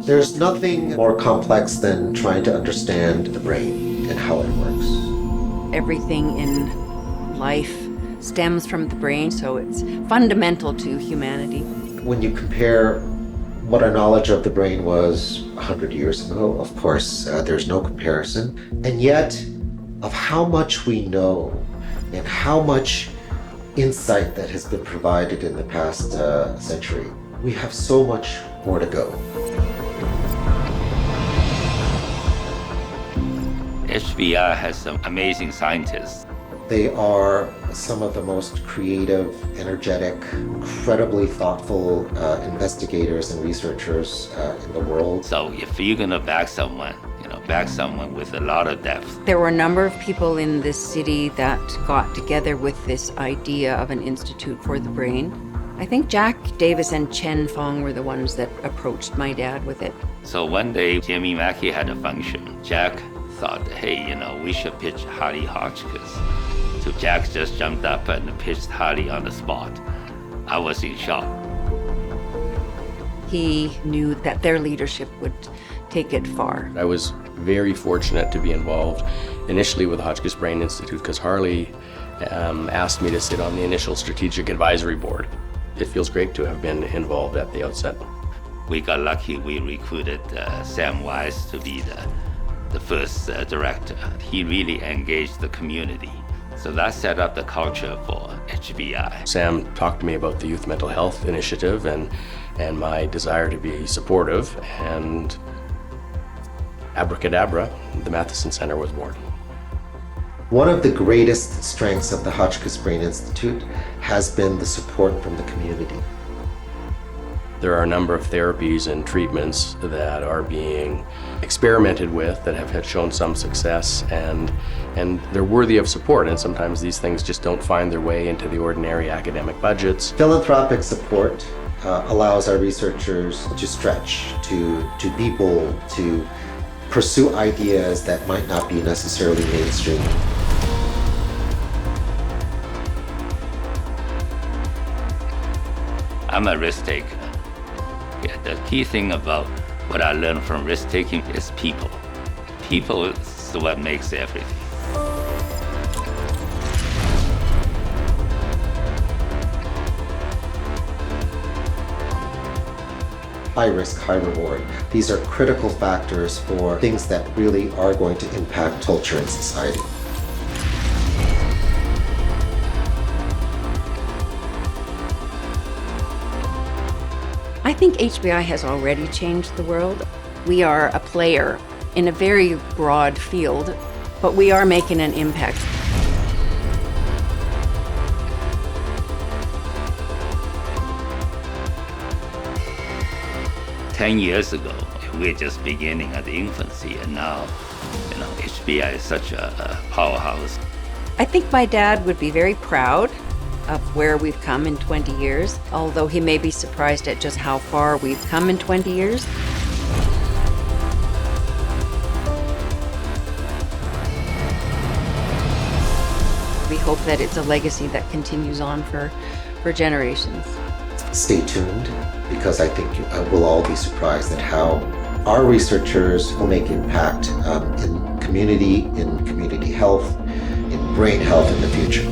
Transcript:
There's nothing more complex than trying to understand the brain and how it works. Everything in life stems from the brain, so it's fundamental to humanity. When you compare what our knowledge of the brain was 100 years ago, of course, there's no comparison. And yet, of how much we know and how much insight that has been provided in the past century, we have so much more to go. HBI has some amazing scientists. They are some of the most creative, energetic, incredibly thoughtful investigators and researchers in the world. So if you're gonna back someone with a lot of depth. There were a number of people in this city that got together with this idea of an institute for the brain. I think Jack Davis and Chen Fong were the ones that approached my dad with it. So one day, Jimmy Mackey had a function. Jack thought, hey, we should pitch Hardy Hotchkiss. So Jack just jumped up and pitched Hardy on the spot. I was in shock. He knew that their leadership would take it far. I was very fortunate to be involved initially with the Hotchkiss Brain Institute because Harley asked me to sit on the initial strategic advisory board. It feels great to have been involved at the outset. We got lucky. We recruited Sam Wise to be the first director. He really engaged the community. So that set up the culture for HBI. Sam talked to me about the Youth Mental Health Initiative and my desire to be supportive, and abracadabra, the Mathison Centre was born. One of the greatest strengths of the Hotchkiss Brain Institute has been the support from the community. There are a number of therapies and treatments that are being experimented with that have shown some success, and they're worthy of support, and sometimes these things just don't find their way into the ordinary academic budgets. Philanthropic support allows our researchers to stretch, to be bold, to pursue ideas that might not be necessarily mainstream. I'm a risk taker. Yeah, the key thing about what I learned from risk taking is people. People is what makes everything. High risk, high reward. These are critical factors for things that really are going to impact culture and society. I think HBI has already changed the world. We are a player in a very broad field, but we are making an impact. Ten years ago, we're just beginning at the infancy, and now, HBI is such a powerhouse. I think my dad would be very proud of where we've come in 20 years, although he may be surprised at just how far we've come in 20 years. We hope that it's a legacy that continues on for generations. Stay tuned, because I think we'll all be surprised at how our researchers will make impact in community health, in brain health in the future.